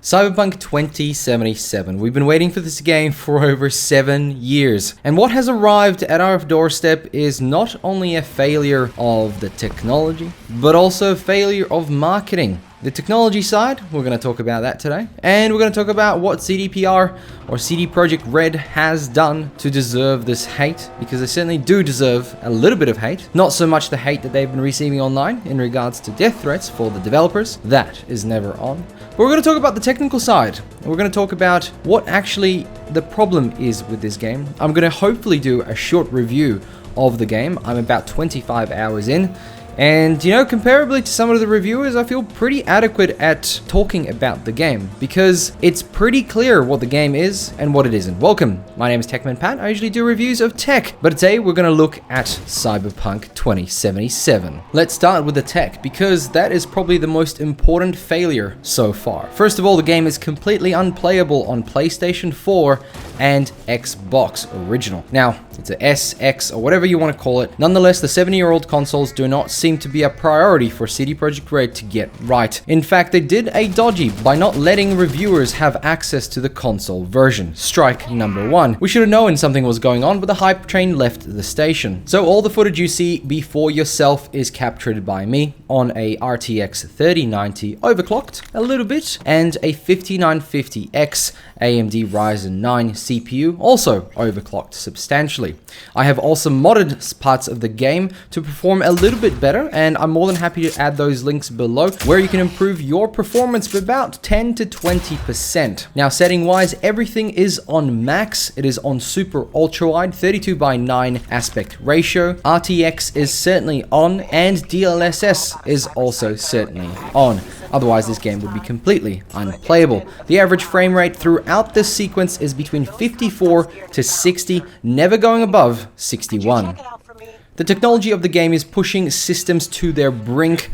Cyberpunk 2077. We've been waiting for this game for over 7 years. And what has arrived at our doorstep is not only a failure of the technology, but also a failure of marketing. The technology side, we're going to talk about that today. And we're going to talk about what CDPR or CD Projekt Red has done to deserve this hate, because they certainly do deserve a little bit of hate. Not so much the hate that they've been receiving online in regards to death threats for the developers. That is never on. But we're going to talk about the technical side. And we're going to talk about what actually the problem is with this game. I'm going to hopefully do a short review of the game. I'm about 25 hours in. And, you know, comparably to some of the reviewers, I feel pretty adequate at talking about the game, because it's pretty clear what the game is and what it isn't. Welcome, my name is Techman Pat. I usually do reviews of tech, but today we're going to look at Cyberpunk 2077. Let's start with the tech, because that is probably the most important failure so far. First of all, the game is completely unplayable on PlayStation 4 and Xbox Original. Now, it's a S, X, or whatever you want to call it. Nonetheless, the 7-year-old consoles do not seem to be a priority for CD Projekt Red to get right. In fact, they did a dodgy by not letting reviewers have access to the console version. Strike number one. We should have known something was going on, but the hype train left the station. So all the footage you see before yourself is captured by me on a RTX 3090 overclocked a little bit, and a 5950X AMD Ryzen 9 CPU also overclocked substantially. I have also modded parts of the game to perform a little bit better, and I'm more than happy to add those links below where you can improve your performance by about 10 to 20%. Now, setting wise, everything is on max. It is on super ultra wide 32:9 aspect ratio. RTX is certainly on, and DLSS is also certainly on. Otherwise, this game would be completely unplayable. The average frame rate throughout this sequence is between 54 to 60, never going above 61. The technology of the game is pushing systems to their brink.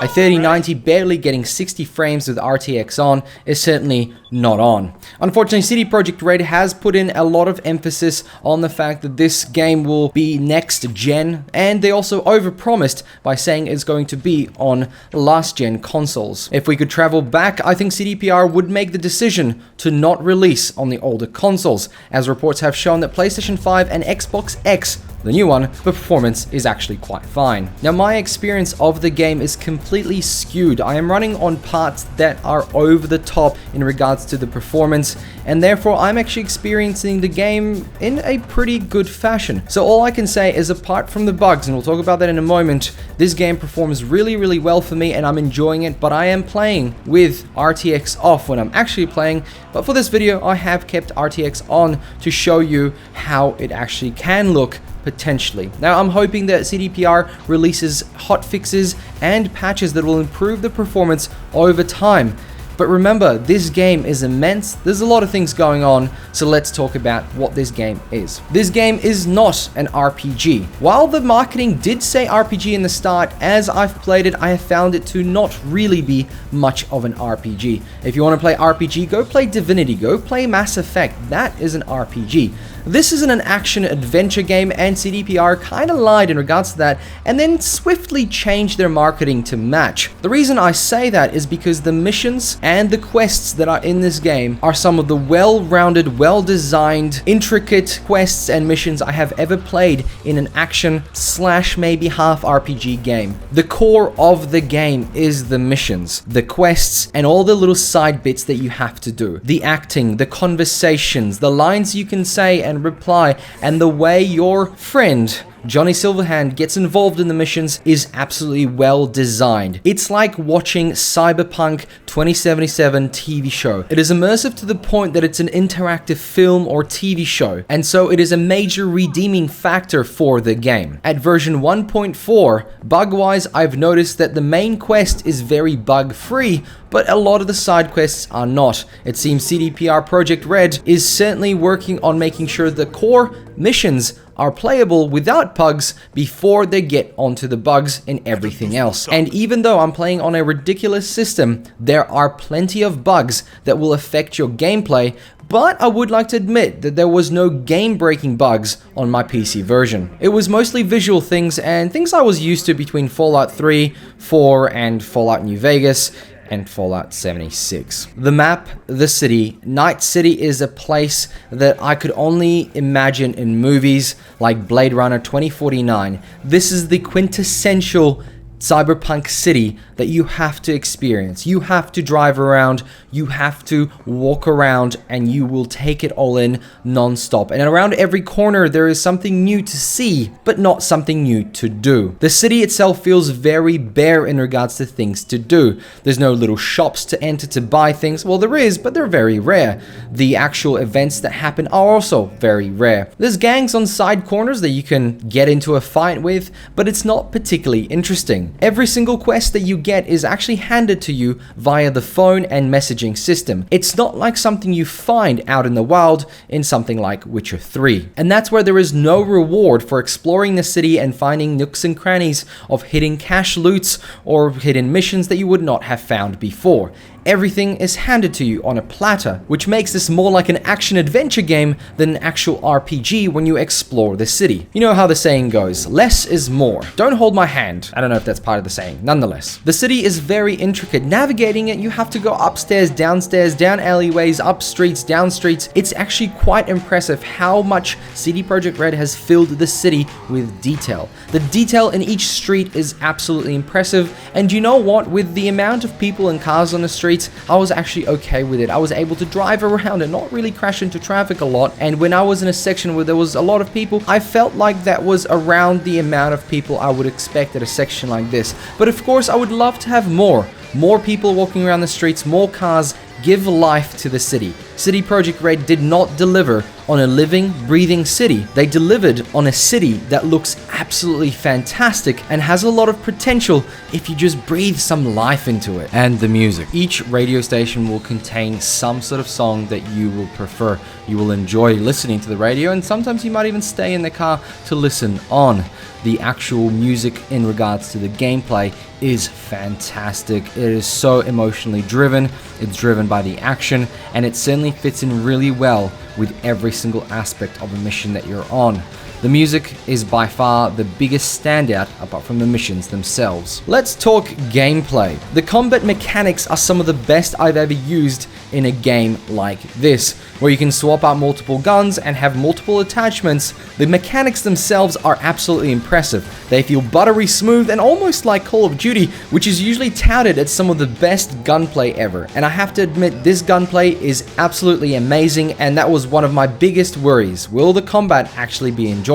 A 3090 barely getting 60 frames with RTX on is certainly not on. Unfortunately, CD Projekt Red has put in a lot of emphasis on the fact that this game will be next gen, and they also overpromised by saying it's going to be on last gen consoles. If we could travel back, I think CDPR would make the decision to not release on the older consoles, as reports have shown that PlayStation 5 and Xbox X, the new one, the performance is actually quite fine. Now, my experience of the game is completely skewed. I am running on parts that are over the top in regards to the performance, and therefore I'm actually experiencing the game in a pretty good fashion. So all I can say is, apart from the bugs, and we'll talk about that in a moment, this game performs really well for me and I'm enjoying it, but I am playing with RTX off when I'm actually playing. But for this video, I have kept RTX on to show you how it actually can look potentially. Now, I'm hoping that CDPR releases hotfixes and patches that will improve the performance over time. But remember, this game is immense. There's a lot of things going on, so let's talk about what this game is. This game is not an RPG. While the marketing did say RPG in the start, as I've played it, I have found it to not really be much of an RPG. If you want to play RPG, go play Divinity, go play Mass Effect. That is an RPG. This isn't an action-adventure game, and CDPR kind of lied in regards to that, and then swiftly changed their marketing to match. The reason I say that is because the missions and the quests that are in this game are some of the well-rounded, well-designed, intricate quests and missions I have ever played in an action / maybe half RPG game. The core of the game is the missions, the quests, and all the little side bits that you have to do. The acting, the conversations, the lines you can say and reply, and the way your friend Johnny Silverhand gets involved in the missions is absolutely well designed. It's like watching Cyberpunk 2077 TV show. It is immersive to the point that it's an interactive film or TV show, and so it is a major redeeming factor for the game. At version 1.4, bug-wise, I've noticed that the main quest is very bug-free, but a lot of the side quests are not. It seems CDPR Projekt Red is certainly working on making sure the core missions are playable without bugs before they get onto the bugs in everything else. And even though I'm playing on a ridiculous system, there are plenty of bugs that will affect your gameplay, but I would like to admit that there was no game-breaking bugs on my PC version. It was mostly visual things and things I was used to between Fallout 3, 4, and Fallout New Vegas, and Fallout 76. The map, the city, Night City is a place that I could only imagine in movies like Blade Runner 2049. This is the quintessential cyberpunk city that you have to experience. You have to drive around, you have to walk around, and you will take it all in non-stop. And around every corner there is something new to see, but not something new to do. The city itself feels very bare in regards to things to do. There's no little shops to enter to buy things. Well, there is, but they're very rare. The actual events that happen are also very rare. There's gangs on side corners that you can get into a fight with, but it's not particularly interesting. Every single quest that you get is actually handed to you via the phone and messaging system. It's not like something you find out in the wild in something like Witcher 3. And that's where there is no reward for exploring the city and finding nooks and crannies of hidden cache loots or hidden missions that you would not have found before. Everything is handed to you on a platter, which makes this more like an action-adventure game than an actual RPG when you explore the city. You know how the saying goes, less is more. Don't hold my hand. I don't know if that's part of the saying. Nonetheless, the city is very intricate. Navigating it, you have to go upstairs, down alleyways, up streets, down streets. It's actually quite impressive how much CD Projekt Red has filled the city with detail. The detail in each street is absolutely impressive, and you know what? With the amount of people and cars on the street, I was actually okay with it. I was able to drive around and not really crash into traffic a lot, and when I was in a section where there was a lot of people, I felt like that was around the amount of people I would expect at a section like this. But of course, I would love to have more people walking around the streets, more cars. Give life to the city. CD Projekt Red did not deliver on a living, breathing city. They delivered on a city that looks absolutely fantastic and has a lot of potential if you just breathe some life into it. And the music. Each radio station will contain some sort of song that you will prefer. You will enjoy listening to the radio, and sometimes you might even stay in the car to listen on. The actual music in regards to the gameplay is fantastic. It is so emotionally driven, it's driven by the action, and it certainly fits in really well with every single aspect of a mission that you're on. The music is by far the biggest standout apart from the missions themselves. Let's talk gameplay. The combat mechanics are some of the best I've ever used in a game like this, where you can swap out multiple guns and have multiple attachments. The mechanics themselves are absolutely impressive. They feel buttery smooth and almost like Call of Duty, which is usually touted as some of the best gunplay ever. And I have to admit, this gunplay is absolutely amazing, and that was one of my biggest worries. Will the combat actually be enjoyable?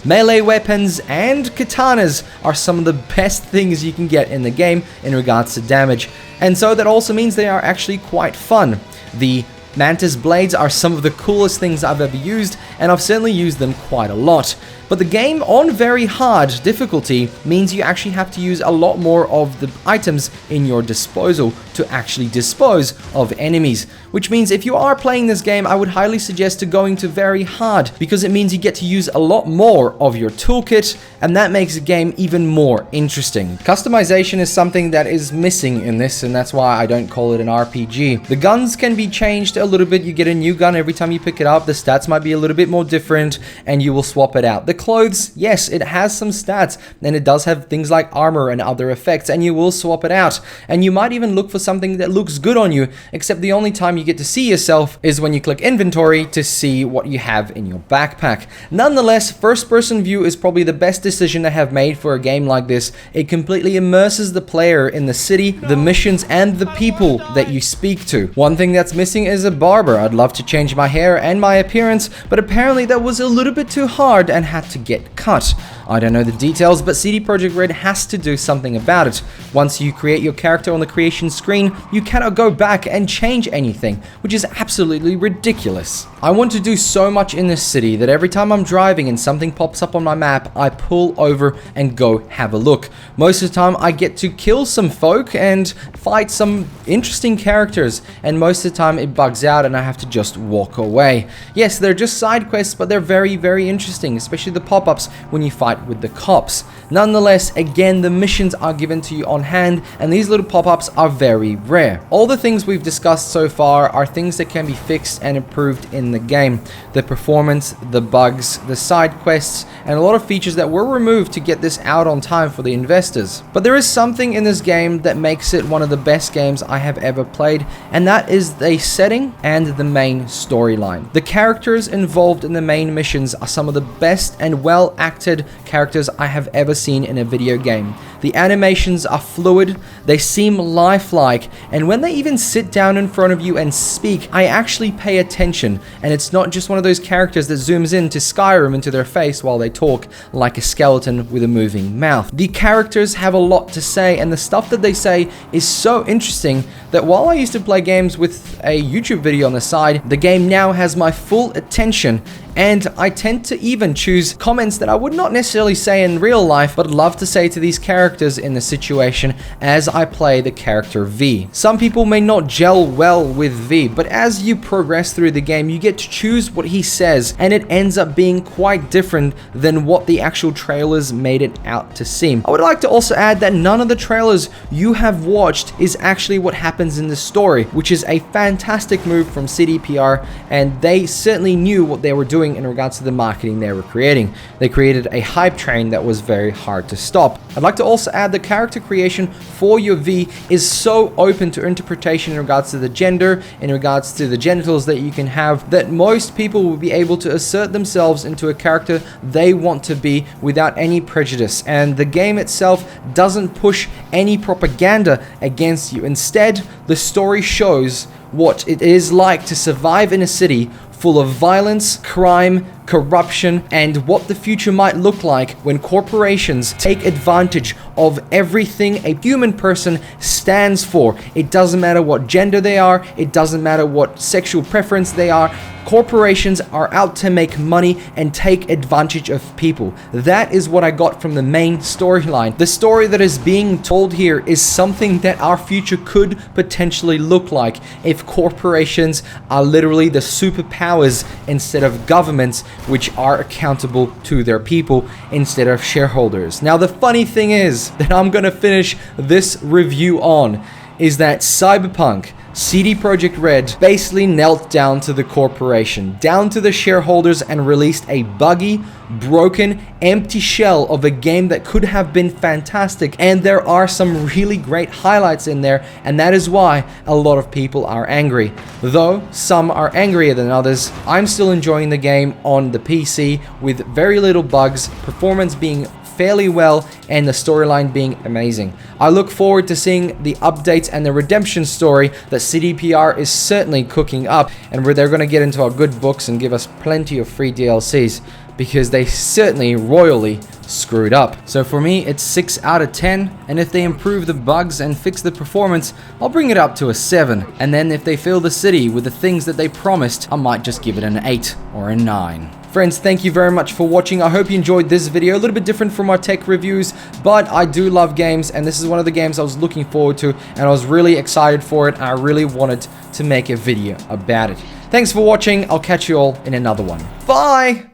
Melee weapons and katanas are some of the best things you can get in the game in regards to damage, and so that also means they are actually quite fun. The Mantis blades are some of the coolest things I've ever used, and I've certainly used them quite a lot. But the game on very hard difficulty means you actually have to use a lot more of the items in your disposal to actually dispose of enemies. Which means if you are playing this game, I would highly suggest to going to very hard, because it means you get to use a lot more of your toolkit, and that makes the game even more interesting. Customization is something that is missing in this, and that's why I don't call it an RPG. The guns can be changed a little bit. You get a new gun every time you pick it up. The stats might be a little bit more different, and you will swap it out. The clothes, yes, it has some stats, and it does have things like armor and other effects, and you will swap it out. And you might even look for something that looks good on you, except the only time you get to see yourself is when you click inventory to see what you have in your backpack. Nonetheless, first-person view is probably the best decision they have made for a game like this. It completely immerses the player in the city, the missions, and the people that you speak to. One thing that's missing is a a barber. I'd love to change my hair and my appearance, but apparently that was a little bit too hard and had to get cut. I don't know the details, but CD Projekt Red has to do something about it. Once you create your character on the creation screen, you cannot go back and change anything, which is absolutely ridiculous. I want to do so much in this city that every time I'm driving and something pops up on my map, I pull over and go have a look. Most of the time I get to kill some folk and fight some interesting characters, and most of the time it bugs out and I have to just walk away. Yes, they're just side quests, but they're very, very interesting, especially the pop-ups when you fight with the cops. Nonetheless, again, the missions are given to you on hand, and these little pop-ups are very rare. All the things we've discussed so far are things that can be fixed and improved in the game. The performance, the bugs, the side quests, and a lot of features that were removed to get this out on time for the investors. But there is something in this game that makes it one of the best games I have ever played, and that is the setting and the main storyline. The characters involved in the main missions are some of the best and well acted characters I have ever seen in a video game. The animations are fluid, they seem lifelike, and when they even sit down in front of you and speak, I actually pay attention, and it's not just one of those characters that zooms in to Skyrim into their face while they talk like a skeleton with a moving mouth. The characters have a lot to say, and the stuff that they say is so interesting that while I used to play games with a YouTube video on the side, the game now has my full attention, and I tend to even choose comments that I would not necessarily say in real life, but love to say to these characters in the situation as I play the character V. Some people may not gel well with V, but as you progress through the game, you get to choose what he says, and it ends up being quite different than what the actual trailers made it out to seem. I would like to also add that none of the trailers you have watched is actually what happens in the story, which is a fantastic move from CDPR, and they certainly knew what they were doing in regards to the marketing they were creating. They created a hype train that was very hard to stop. I'd like to also add the character creation for your V is so open to interpretation in regards to the gender, in regards to the genitals that you can have, that most people will be able to assert themselves into a character they want to be without any prejudice, and the game itself doesn't push any propaganda against you. Instead, the story shows what it is like to survive in a city full of violence, crime, corruption, and what the future might look like when corporations take advantage of everything a human person stands for. It doesn't matter what gender they are, it doesn't matter what sexual preference they are. Corporations are out to make money and take advantage of people. That is what I got from the main storyline. The story that is being told here is something that our future could potentially look like if corporations are literally the superpowers instead of governments, which are accountable to their people instead of shareholders. Now, the funny thing is that I'm gonna finish this review on is that Cyberpunk, CD Projekt Red basically knelt down to the corporation, down to the shareholders, and released a buggy, broken, empty shell of a game that could have been fantastic. And there are some really great highlights in there, and that is why a lot of people are angry. Though some are angrier than others, I'm still enjoying the game on the PC with very little bugs, performance being fairly well, and the storyline being amazing. I look forward to seeing the updates and the redemption story that CDPR is certainly cooking up, and where they're going to get into our good books and give us plenty of free DLCs, because they certainly royally screwed up. So for me, it's 6 out of 10, and if they improve the bugs and fix the performance, I'll bring it up to a 7. And then if they fill the city with the things that they promised, I might just give it an 8 or a 9. Friends, thank you very much for watching. I hope you enjoyed this video. A little bit different from our tech reviews, but I do love games, and this is one of the games I was looking forward to, and I was really excited for it, and I really wanted to make a video about it. Thanks for watching. I'll catch you all in another one. Bye!